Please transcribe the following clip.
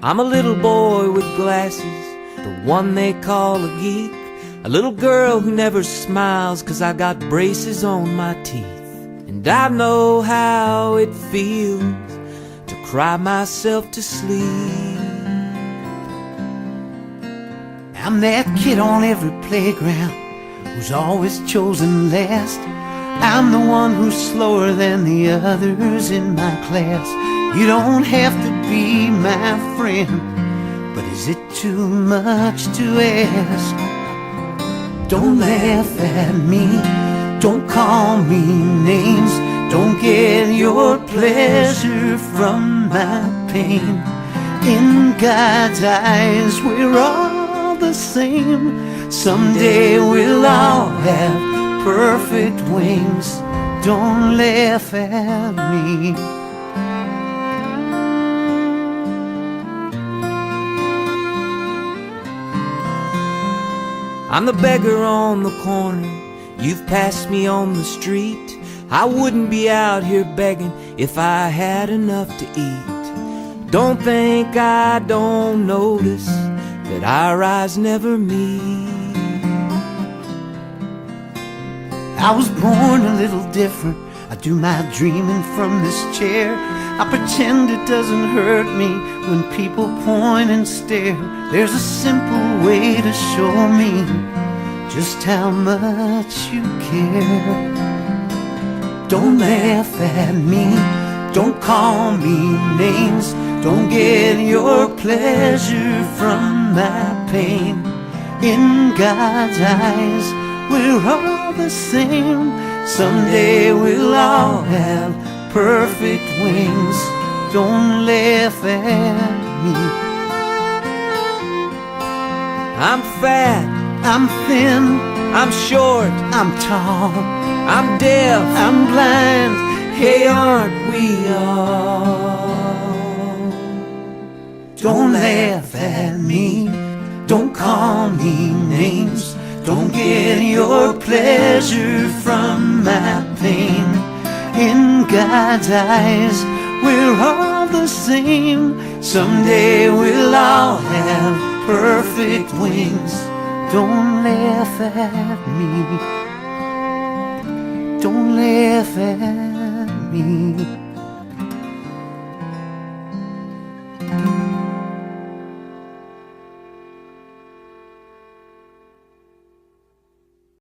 I'm a little boy with glasses, the one they call a geek. A little girl who never smiles 'cause I got braces on my teeth. And I know how it feels to cry myself to sleep. I'm that kid on every playground who's always chosen last. I'm the one who's slower than the others in my class. You don't have to be my friend, but is it too much to ask? Don't laugh at me, don't call me names, don't get your pleasure from my pain. In God's eyes we're all the same. Someday we'll all have perfect wings. Don't laugh at me. I'm the beggar on the corner, you've passed me on the street. I wouldn't be out here begging if I had enough to eat. Don't think I don't notice that our eyes never meet. I was born a little different, I do my dreaming from this chair. I pretend it doesn't hurt me when people point and stare. There's a simple way to show me just how much you care. Don't laugh at me, don't call me names, don't get your pleasure from my pain. In God's eyes we're all the same. Someday we'll all have perfect wings. Don't laugh at me. I'm fat, I'm thin, I'm short, I'm tall, I'm deaf, I'm blind. hey, aren't we all? Don't laugh at me, don't call me names, don't get your pleasure from my pain. In God's eyes we're all the same. Someday we'll all have perfect wings. Don't laugh at me, don't laugh at me.